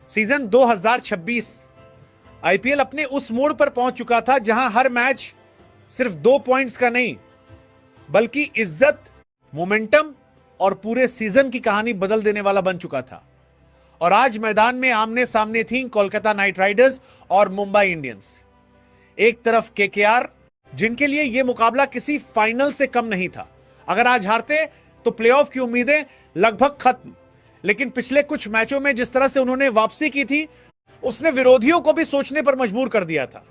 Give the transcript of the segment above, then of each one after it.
Season 2026 IPL अपने उस मोड़ पर पहुंच चुका था जहां हर मैच सिर्फ 2 पॉइंट्स का नहीं बल्कि इज्जत, मोमेंटम और पूरे सीजन की कहानी बदल देने वाला बन चुका था। और आज मैदान में आमने सामने थी कोलकाता नाइट राइडर्स और मुंबई इंडियंस। एक तरफ केकेआर, जिनके लिए यह मुकाबला किसी फाइनल से कम नहीं था। अगर आज हारते तो प्लेऑफ की उम्मीदें लगभग खत्म, लेकिन पिछले कुछ मैचों में जिस तरह से उन्होंने वापसी की थी उसने विरोधियों को भी सोचने पर मजबूर कर दिया था।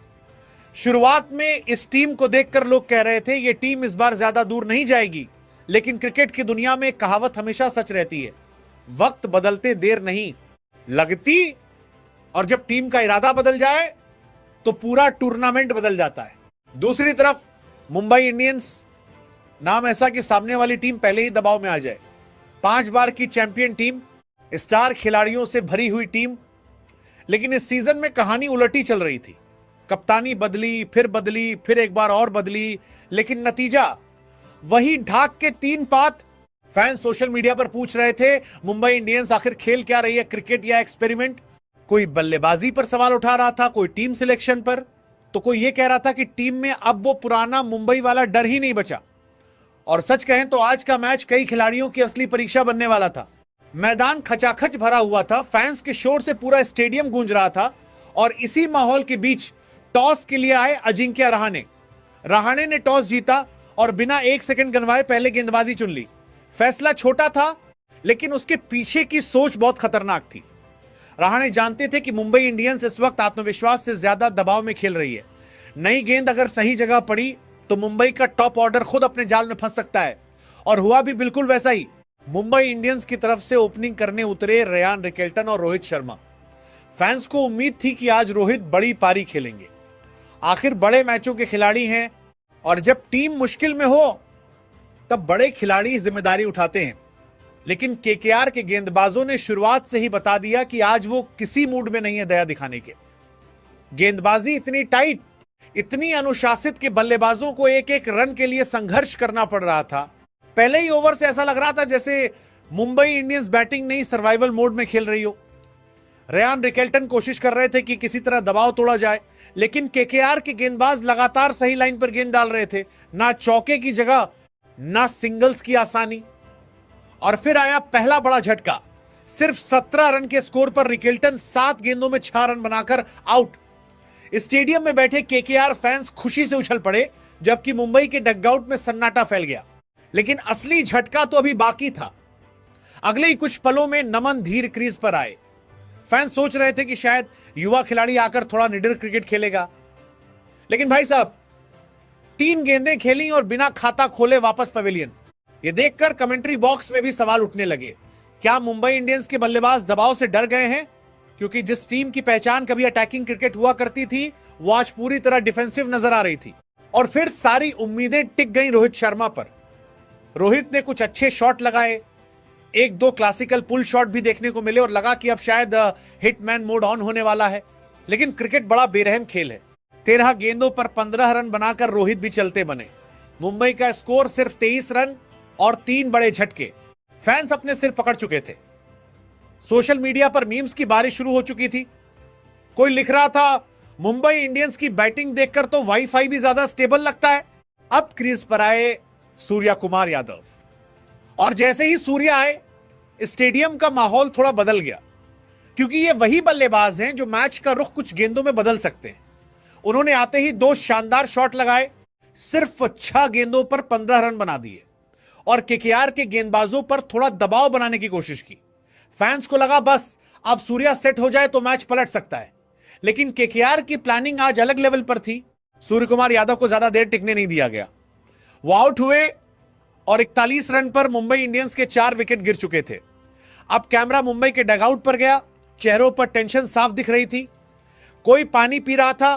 शुरुआत में इस टीम को देखकर लोग कह रहे थे यह टीम इस बार ज्यादा दूर नहीं जाएगी, लेकिन क्रिकेट की दुनिया में कहावत हमेशा सच रहती है, वक्त बदलते देर नहीं लगती। और जब टीम का इरादा बदल जाए तो पूरा टूर्नामेंट बदल जाता है। दूसरी तरफ मुंबई इंडियंस, नाम ऐसा कि सामने वाली टीम पहले ही दबाव में आ जाए। 5 बार की चैंपियन टीम, स्टार खिलाड़ियों से भरी हुई टीम, लेकिन इस सीजन में कहानी उलटी चल रही थी। कप्तानी बदली, फिर एक बार और बदली, लेकिन नतीजा वही ढाक के 3 पात। फैंस सोशल मीडिया पर पूछ रहे थे मुंबई इंडियंस आखिर खेल क्या रही है, क्रिकेट या एक्सपेरिमेंट। कोई बल्लेबाजी पर सवाल उठा रहा था, कोई टीम सिलेक्शन पर, तो कोई यह कह रहा था कि टीम में अब वो पुराना मुंबई वाला डर ही नहीं बचा। और सच कहें तो आज का मैच कई खिलाड़ियों की असली परीक्षा बनने वाला था। मैदान खचाखच भरा हुआ था, फैंस के शोर से पूरा स्टेडियम गूंज रहा था। और इसी माहौल के बीच टॉस के लिए आए अजिंक्य रहाणे ने टॉस जीता और बिना 1 सेकंड गंवाए पहले गेंदबाजी चुन ली। फैसला छोटा था, लेकिन उसके पीछे की सोच बहुत खतरनाक थी। रहाणे जानते थे कि मुंबई इंडियंस इस वक्त आत्मविश्वास से ज्यादा दबाव में खेल रही है। नई गेंद अगर सही जगह पड़ी तो मुंबई का टॉप ऑर्डर खुद अपने जाल में फंस सकता है। और हुआ भी बिल्कुल वैसा ही। मुंबई इंडियंस की तरफ से ओपनिंग करने उतरे रेयान रिकेल्टन और रोहित शर्मा। फैंस को उम्मीद थी कि आज रोहित बड़ी पारी खेलेंगे, आखिर बड़े मैचों के खिलाड़ी हैं और जब टीम मुश्किल में हो तब बड़े खिलाड़ी जिम्मेदारी उठाते हैं। लेकिन केकेआर के गेंदबाजों ने शुरुआत से ही बता दिया कि आज वो किसी मूड में नहीं है दया दिखाने के। गेंदबाजी इतनी टाइट, इतनी अनुशासित कि बल्लेबाजों को एक एक रन के लिए संघर्ष करना पड़ रहा था। पहले ही ओवर से ऐसा लग रहा था जैसे मुंबई इंडियंस बैटिंग नहीं सर्वाइवल मोड में खेल रही हो। रेयान रिकेल्टन कोशिश कर रहे थे कि किसी तरह दबाव तोड़ा जाए, लेकिन केकेआर के गेंदबाज लगातार सही लाइन पर गेंद डाल रहे थे। ना चौके की जगह, ना सिंगल्स की आसानी। और फिर आया पहला बड़ा झटका। सिर्फ 17 रन के स्कोर पर रिकेल्टन 7 गेंदों में 6 रन बनाकर आउट। स्टेडियम में बैठे केकेआर फैंस खुशी से उछल पड़े, जबकि मुंबई के डगआउट में सन्नाटा फैल गया। लेकिन असली झटका तो अभी बाकी था। अगले ही कुछ पलों में नमन धीर क्रीज पर आए। फैंस सोच रहे थे कि शायद युवा खिलाड़ी आकर थोड़ा निडर क्रिकेट खेलेगा, लेकिन भाई साहब 3 गेंदें खेली और बिना खाता खोले वापस पवेलियन। यह देखकर कमेंट्री बॉक्स में भी सवाल उठने लगे, क्या मुंबई इंडियंस के बल्लेबाज दबाव से डर गए हैं? क्योंकि जिस टीम की पहचान कभी अटैकिंग क्रिकेट हुआ करती थी वो आज पूरी तरह डिफेंसिव नजर आ रही थी। और फिर सारी उम्मीदें टिक गईं रोहित शर्मा पर। रोहित ने कुछ अच्छे शॉट लगाए, 1-2 क्लासिकल पुल शॉट भी देखने को मिले और लगा कि अब शायद हिटमैन मोड ऑन होने वाला है। लेकिन क्रिकेट बड़ा बेरहम खेल है। 13 गेंदों पर 15 रन बनाकर रोहित भी चलते बने। मुंबई का स्कोर सिर्फ 23 रन और 3 बड़े झटके। फैंस अपने सिर पकड़ चुके थे। सोशल मीडिया पर मीम्स की बारिश शुरू हो चुकी थी। कोई लिख रहा था मुंबई इंडियंस की बैटिंग देखकर तो वाईफाई भी ज्यादा स्टेबल लगता है। अब क्रीज पर आए सूर्या कुमार यादव, और जैसे ही सूर्या आए स्टेडियम का माहौल थोड़ा बदल गया, क्योंकि ये वही बल्लेबाज हैं जो मैच का रुख कुछ गेंदों में बदल सकते हैं। उन्होंने आते ही 2 शानदार शॉट लगाए, सिर्फ 6 गेंदों पर 15 रन बना दिए और केकेआर के गेंदबाजों पर थोड़ा दबाव बनाने की कोशिश की। फैंस को लगा बस अब सूर्या सेट हो जाए तो मैच पलट सकता है, लेकिन केकेआर की प्लानिंग आज अलग लेवल पर थी। सूर्य कुमार यादव को ज्यादा देर टिकने नहीं दिया गया। वो आउट हुए और 41 रन पर मुंबई इंडियंस के 4 विकेट गिर चुके थे। अब कैमरा मुंबई के डगआउट पर गया। चेहरों पर टेंशन साफ दिख रही थी। कोई पानी पी रहा था,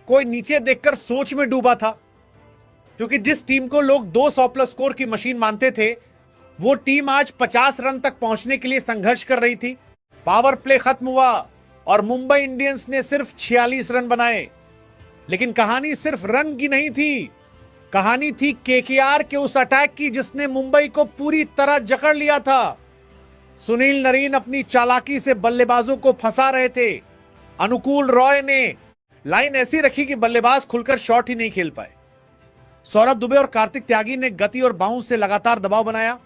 कोई नीचे देखकर सोच में डूबा था, क्योंकि जिस टीम को लोग 200+ स्कोर की मशीन मानते थे वो टीम आज 50 रन तक पहुंचने के लिए संघर्ष कर रही थी। पावर प्ले खत्म हुआ और मुंबई इंडियंस ने सिर्फ 46 रन बनाए। लेकिन कहानी सिर्फ रन की नहीं थी, कहानी थी केकेआर के उस अटैक की जिसने मुंबई को पूरी तरह जकड़ लिया था। सुनील नरीन अपनी चालाकी से बल्लेबाजों को फंसा रहे थे। अनुकूल रॉय ने लाइन ऐसी रखी कि बल्लेबाज खुलकर शॉट ही नहीं खेल पाए। सौरभ दुबे और कार्तिक त्यागी ने गति और बाउंस से लगातार दबाव बनाया,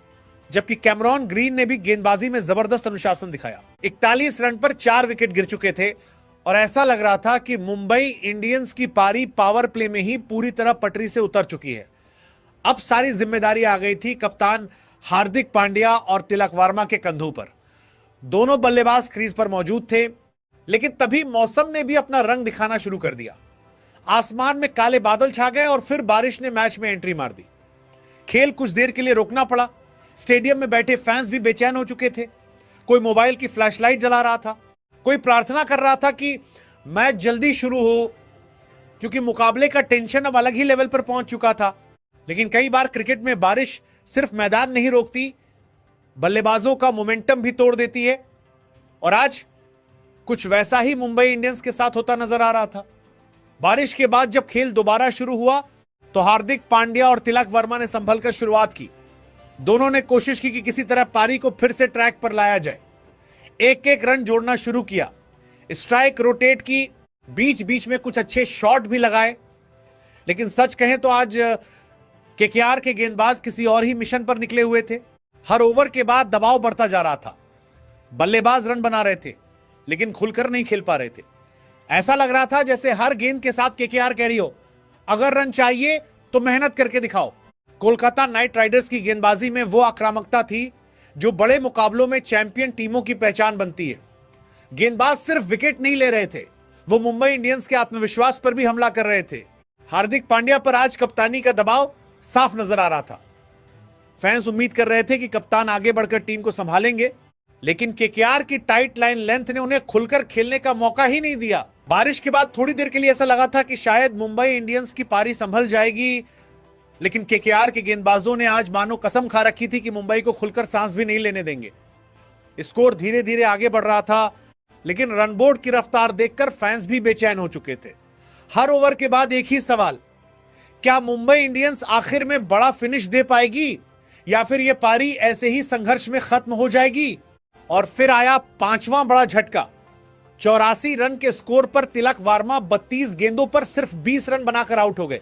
जबकि कैमरॉन ग्रीन ने भी गेंदबाजी में जबरदस्त अनुशासन दिखाया। 41 रन पर 4 विकेट गिर चुके थे और ऐसा लग रहा था कि मुंबई इंडियंस की पारी पावर प्ले में ही पूरी तरह पटरी से उतर चुकी है। अब सारी जिम्मेदारी आ गई थी कप्तान हार्दिक पांड्या और तिलक वर्मा के कंधों पर। दोनों बल्लेबाज क्रीज पर मौजूद थे, लेकिन तभी मौसम ने भी अपना रंग दिखाना शुरू कर दिया। आसमान में काले बादल छा गए और फिर बारिश ने मैच में एंट्री मार दी। खेल कुछ देर के लिए रोकना पड़ा। स्टेडियम में बैठे फैंस भी बेचैन हो चुके थे। कोई मोबाइल की फ्लैशलाइट जला रहा था, कोई प्रार्थना कर रहा था कि मैच जल्दी शुरू हो, क्योंकि मुकाबले का टेंशन अब अलग ही लेवल पर पहुंच चुका था। लेकिन कई बार क्रिकेट में बारिश सिर्फ मैदान नहीं रोकती, बल्लेबाजों का मोमेंटम भी तोड़ देती है। और आज कुछ वैसा ही मुंबई इंडियंस के साथ होता नजर आ रहा था। बारिश के बाद जब खेल दोबारा शुरू हुआ तो हार्दिक पांड्या और तिलक वर्मा ने संभलकर शुरुआत की। दोनों ने कोशिश की कि किसी तरह पारी को फिर से ट्रैक पर लाया जाए। एक एक रन जोड़ना शुरू किया, स्ट्राइक रोटेट की, बीच बीच में कुछ अच्छे शॉट भी लगाए। लेकिन सच कहें तो आज केकेआर के गेंदबाज किसी और ही मिशन पर निकले हुए थे। हर ओवर के बाद दबाव बढ़ता जा रहा था। बल्लेबाज रन बना रहे थे, लेकिन खुलकर नहीं खेल पा रहे थे। ऐसा लग रहा था जैसे हर गेंद के साथ केकेआर कह रही हो, अगर रन चाहिए तो मेहनत करके दिखाओ। कोलकाता नाइट राइडर्स की गेंदबाजी में वो आक्रामकता थी जो बड़े मुकाबलों में चैंपियन टीमों की पहचान बनती है। गेंदबाज सिर्फ विकेट नहीं ले रहे थे, वो मुंबई इंडियंस के आत्मविश्वास पर भी हमला कर रहे थे। हार्दिक पांड्या पर आज कप्तानी का दबाव साफ नजर आ रहा था। फैंस उम्मीद कर रहे थे कि कप्तान आगे बढ़कर टीम को संभालेंगे, लेकिन केकेआर की टाइट लाइन लेंथ ने उन्हें खुलकर खेलने का मौका ही नहीं दिया। बारिश के बाद थोड़ी देर के लिए ऐसा लगा था कि शायद मुंबई इंडियंस की पारी संभल जाएगी, लेकिन केकेआर के गेंदबाजों ने आज मानो कसम खा रखी थी कि मुंबई को खुलकर सांस भी नहीं लेने देंगे। स्कोर धीरे धीरे आगे बढ़ रहा था, लेकिन रनबोर्ड की रफ्तार देखकर फैंस भी बेचैन हो चुके थे। हर ओवर के बाद एक ही सवाल, क्या मुंबई इंडियंस आखिर में बड़ा फिनिश दे पाएगी या फिर यह पारी ऐसे ही संघर्ष में खत्म हो जाएगी? और फिर आया पांचवां बड़ा झटका। 84 रन के स्कोर पर तिलक वर्मा 32 गेंदों पर सिर्फ 20 रन बनाकर आउट हो गए।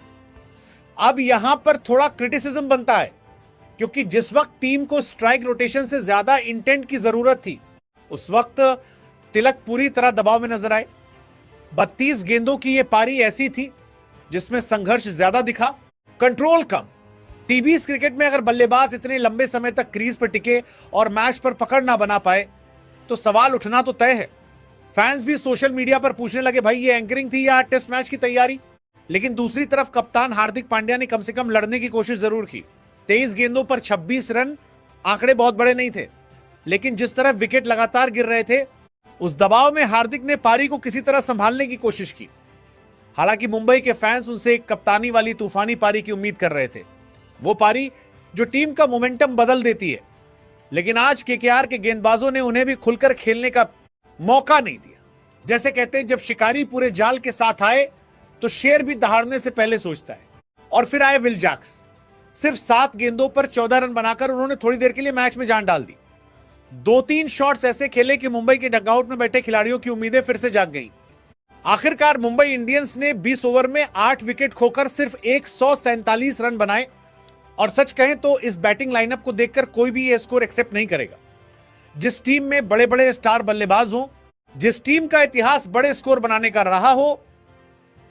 अब यहां पर थोड़ा क्रिटिसिज्म बनता है, क्योंकि जिस वक्त टीम को स्ट्राइक रोटेशन से ज्यादा इंटेंट की जरूरत थी, उस वक्त तिलक पूरी तरह दबाव में नजर आए। 32 गेंदों की यह पारी ऐसी थी जिसमें संघर्ष ज्यादा दिखा, कंट्रोल कम। टीबीएस क्रिकेट में अगर बल्लेबाज इतने लंबे समय तक क्रीज पर टिके और मैच पर पकड़ ना बना पाए तो सवाल उठना तो तय है। फैंस भी सोशल मीडिया पर पूछने लगे, भाई ये एंकरिंग थी या टेस्ट मैच की तैयारी? लेकिन दूसरी तरफ कप्तान हार्दिक पांड्या ने कम से कम लड़ने की कोशिश जरूर की। 23 गेंदों पर 26 रन, आंकड़े बहुत बड़े नहीं थे, लेकिन जिस तरह विकेट लगातार गिर रहे थे, उस दबाव में हार्दिक ने पारी को किसी तरह संभालने की कोशिश की। हालांकि मुंबई के फैंस उनसे एक कप्तानी वाली तूफानी पारी की उम्मीद कर रहे थे, वो पारी जो टीम का मोमेंटम बदल देती है। लेकिन आज केकेआर के गेंदबाजों ने उन्हें भी खुलकर खेलने का मौका नहीं दिया। जैसे कहते हैं, जब शिकारी पूरे जाल के साथ आए तो शेर भी दहाड़ने से पहले सोचता है। और फिर आए विल जैक्स। सिर्फ 7 गेंदों पर 14 रन बनाकर उन्होंने थोड़ी देर के लिए मैच में जान डाल दी। 2-3 शॉट्स ऐसे खेले कि मुंबई के डगआउट में बैठे खिलाड़ियों की उम्मीदें फिर से जाग गईं। आखिरकार मुंबई इंडियंस ने 20 ओवर में 8 विकेट खोकर सिर्फ 147 रन बनाए। और सच कहें तो इस बैटिंग लाइनअप को देखकर कोई भी यह स्कोर एक्सेप्ट नहीं करेगा। जिस टीम में बड़े बड़े स्टार बल्लेबाज हो, जिस टीम का इतिहास बड़े स्कोर बनाने का रहा हो,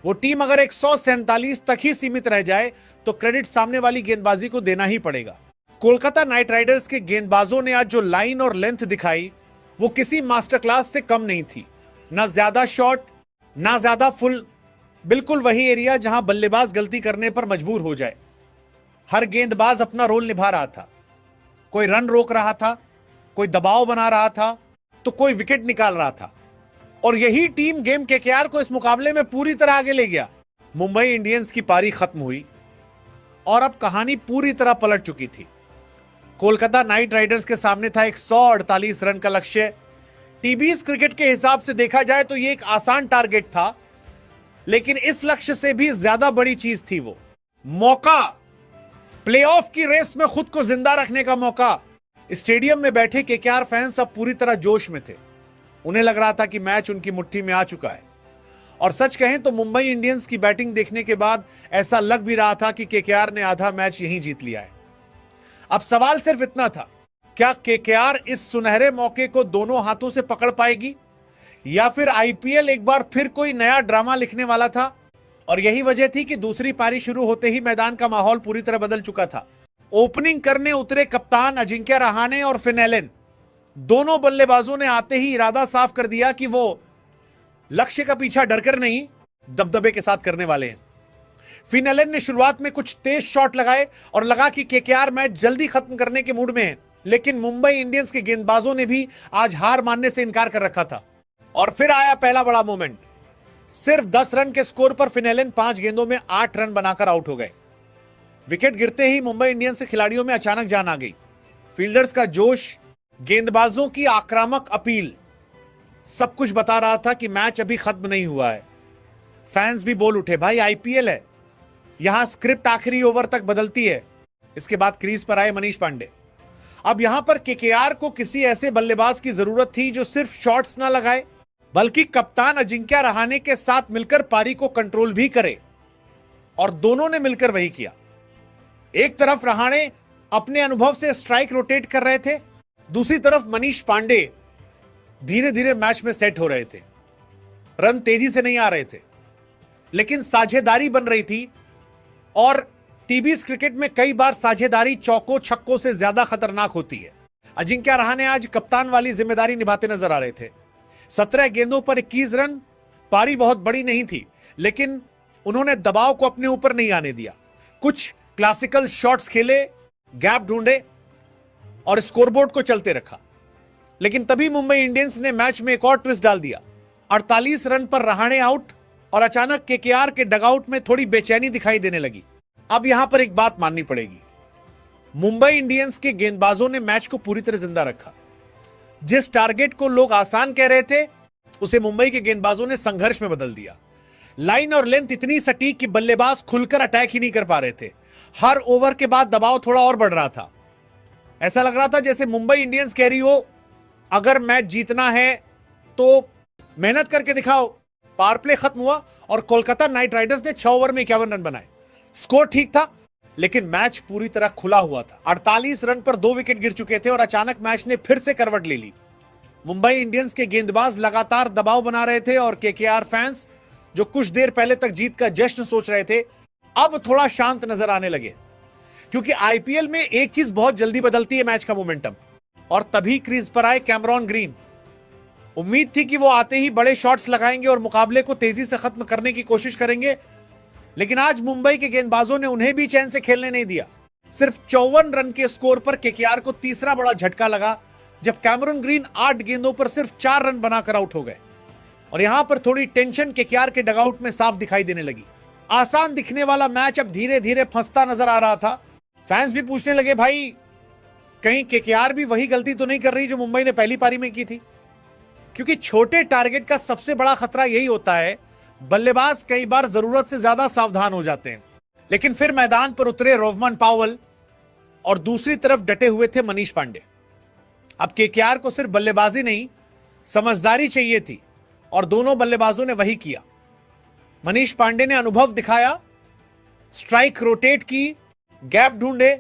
वो टीम अगर 147 तक ही सीमित रह जाए तो क्रेडिट सामने वाली गेंदबाजी को देना ही पड़ेगा। कोलकाता नाइट राइडर्स के गेंदबाजों ने आज जो लाइन और लेंथ दिखाई, वो किसी मास्टर क्लास से कम नहीं थी। ना ज्यादा शॉट, ना ज्यादा फुल, बिल्कुल वही एरिया जहां बल्लेबाज गलती करने पर मजबूर हो जाए। हर गेंदबाज अपना रोल निभा रहा था। कोई रन रोक रहा था, कोई दबाव बना रहा था, तो कोई विकेट निकाल रहा था। और यही टीम गेम केकेआर को इस मुकाबले में पूरी तरह आगे ले गया। मुंबई इंडियंस की पारी खत्म हुई और अब कहानी पूरी तरह पलट चुकी थी। कोलकाता नाइट राइडर्स के सामने था 148 रन का लक्ष्य। टीबीएस क्रिकेट के हिसाब से देखा जाए तो यह एक आसान टारगेट था, लेकिन इस लक्ष्य से भी ज्यादा बड़ी चीज थी वो मौका, प्लेऑफ की रेस में खुद को जिंदा रखने का मौका। स्टेडियम में बैठे केकेआर फैंस अब पूरी तरह जोश में थे। उन्हें लग रहा था कि मैच उनकी मुट्ठी में आ चुका है। और सच कहें तो मुंबई इंडियंस की बैटिंग देखने के बाद ऐसा लग भी रहा था कि केकेआर ने आधा मैच यहीं जीत लिया है। अब सवाल सिर्फ इतना था, क्या केकेआर इस सुनहरे मौके को दोनों हाथों से पकड़ पाएगी, या फिर आईपीएल एक बार फिर कोई नया ड्रामा लिखने वाला था। और यही वजह थी कि दूसरी पारी शुरू होते ही मैदान का माहौल पूरी तरह बदल चुका था। ओपनिंग करने उतरे कप्तान अजिंक्य रहाणे और फिन एलन, दोनों बल्लेबाजों ने आते ही इरादा साफ कर दिया कि वो लक्ष्य का पीछा डरकर नहीं, दबदबे के साथ करने वाले हैं। फिन एलन ने शुरुआत में कुछ तेज शॉट लगाए और लगा कि केकेआर मैच जल्दी खत्म करने के मूड में है, लेकिन मुंबई इंडियंस के गेंदबाजों ने भी आज हार मानने से इनकार कर रखा था। और फिर आया पहला बड़ा मोमेंट। सिर्फ 10 रन के स्कोर पर फिन एलन 5 गेंदों में 8 रन बनाकर आउट हो गए। विकेट गिरते ही मुंबई इंडियंस के खिलाड़ियों में अचानक जान आ गई। फील्डर्स का जोश, गेंदबाजों की आक्रामक अपील, सब कुछ बता रहा था कि मैच अभी खत्म नहीं हुआ है। फैंस भी बोल उठे, भाई आईपीएल है, यहां स्क्रिप्ट आखिरी ओवर तक बदलती है। इसके बाद क्रीज पर आए मनीष पांडे। अब यहां पर केकेआर को किसी ऐसे बल्लेबाज की जरूरत थी जो सिर्फ शॉट्स ना लगाए, बल्कि कप्तान अजिंक्य रहाणे के साथ मिलकर पारी को कंट्रोल भी करे। और दोनों ने मिलकर वही किया। एक तरफ रहाणे अपने अनुभव से स्ट्राइक रोटेट कर रहे थे, दूसरी तरफ मनीष पांडे धीरे धीरे मैच में सेट हो रहे थे। रन तेजी से नहीं आ रहे थे, लेकिन साझेदारी बन रही थी। और टीबीएस क्रिकेट में कई बार साझेदारी चौकों छक्कों से ज्यादा खतरनाक होती है। अजिंक्य रहाणे आज कप्तान वाली जिम्मेदारी निभाते नजर आ रहे थे। 17 गेंदों पर 21 रन। पारी बहुत बड़ी नहीं थी, लेकिन उन्होंने दबाव को अपने ऊपर नहीं आने दिया। कुछ क्लासिकल शॉट्स खेले, गैप ढूंढे और स्कोरबोर्ड को चलते रखा। लेकिन तभी मुंबई इंडियंस ने मैच में एक और ट्विस्ट डाल दिया। 48 रन पर रहाणे आउट और अचानक केकेआर के डगआउट में थोड़ी बेचैनी दिखाई देने लगी। अब यहां पर एक बात माननी पड़ेगी, मुंबई इंडियंस के गेंदबाजों ने मैच को पूरी तरह जिंदा रखा। जिस टारगेट को लोग आसान कह रहे थे, उसे मुंबई के गेंदबाजों ने संघर्ष में बदल दिया। लाइन और लेंथ इतनी सटीक कि बल्लेबाज खुलकर अटैक ही नहीं कर पा रहे थे। हर ओवर के बाद दबाव थोड़ा और बढ़ रहा था। ऐसा लग रहा था जैसे मुंबई इंडियंस कह रही हो, अगर मैच जीतना है तो मेहनत करके दिखाओ। पावर प्ले खत्म हुआ और कोलकाता नाइट राइडर्स ने 6 ओवर में 51 रन बनाए। स्कोर ठीक था, लेकिन मैच पूरी तरह खुला हुआ था। 48 रन पर 2 विकेट गिर चुके थे और अचानक मैच ने फिर से करवट ले ली। मुंबई इंडियंस के गेंदबाज लगातार दबाव बना रहे थे और केकेआर फैंस, जो कुछ देर पहले तक जीत का जश्न सोच रहे थे, अब थोड़ा शांत नजर आने लगे। क्योंकि आईपीएल में एक चीज बहुत जल्दी बदलती है, मैच का मोमेंटम। और तभी क्रीज पर आए कैमरॉन ग्रीन। उम्मीद थी कि वो आते ही बड़े शॉट्स लगाएंगे और मुकाबले को तेजी से खत्म करने की कोशिश करेंगे, लेकिन आज मुंबई के गेंदबाजों ने उन्हें भी चैन से खेलने नहीं दिया। सिर्फ 54 रन के स्कोर पर केकेआर को तीसरा बड़ा झटका लगा, जब कैमरॉन ग्रीन 8 गेंदों पर सिर्फ 4 रन बनाकर आउट हो गए। और यहां पर थोड़ी टेंशन केकेआर के डगआउट में साफ दिखाई देने लगी। आसान दिखने वाला मैच अब धीरे धीरे फंसता नजर आ रहा था। फैंस भी पूछने लगे, भाई कहीं केकेआर भी वही गलती तो नहीं कर रही जो मुंबई ने पहली पारी में की थी। क्योंकि छोटे टारगेट का सबसे बड़ा खतरा यही होता है, बल्लेबाज कई बार जरूरत से ज्यादा सावधान हो जाते हैं। लेकिन फिर मैदान पर उतरे रोवमन पावेल और दूसरी तरफ डटे हुए थे मनीष पांडे। अब केकेआर को सिर्फ बल्लेबाजी नहीं, समझदारी चाहिए थी और दोनों बल्लेबाजों ने वही किया। मनीष पांडे ने अनुभव दिखाया, स्ट्राइक रोटेट की, गैप ढूंढे,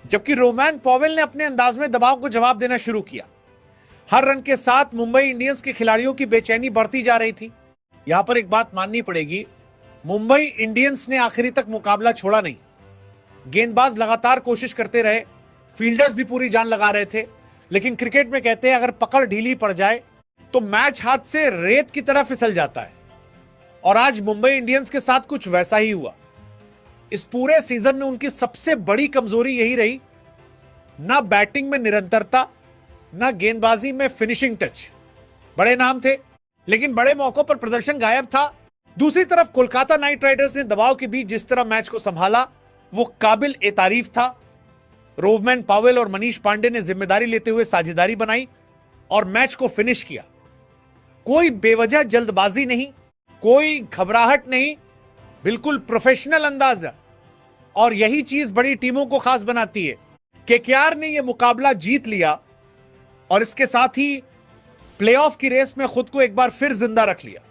जबकि रोवमन पावेल ने अपने अंदाज में दबाव को जवाब देना शुरू किया। हर रन के साथ मुंबई इंडियंस के खिलाड़ियों की बेचैनी बढ़ती जा रही थी। यहां पर एक बात माननी पड़ेगी, मुंबई इंडियंस ने आखिरी तक मुकाबला छोड़ा नहीं। गेंदबाज लगातार कोशिश करते रहे, फील्डर्स भी पूरी जान लगा रहे थे। लेकिन क्रिकेट में कहते हैं, अगर पकड़ ढीली पड़ जाए तो मैच हाथ से रेत की तरह फिसल जाता है। और आज मुंबई इंडियंस के साथ कुछ वैसा ही हुआ। इस पूरे सीजन में उनकी सबसे बड़ी कमजोरी यही रही, ना बैटिंग में निरंतरता, ना गेंदबाजी में फिनिशिंग टच। बड़े नाम थे, लेकिन बड़े मौकों पर प्रदर्शन गायब था। दूसरी तरफ कोलकाता नाइट राइडर्स ने दबाव के बीच जिस तरह मैच को संभाला, वो काबिल ए तारीफ था। रोवमन पावेल और मनीष पांडे ने जिम्मेदारी लेते हुए साझेदारी बनाई और मैच को फिनिश किया। कोई बेवजह जल्दबाजी नहीं, कोई घबराहट नहीं, बिल्कुल प्रोफेशनल अंदाज। और यही चीज बड़ी टीमों को खास बनाती है। केकेआर ने यह मुकाबला जीत लिया और इसके साथ ही प्लेऑफ की रेस में खुद को एक बार फिर जिंदा रख लिया।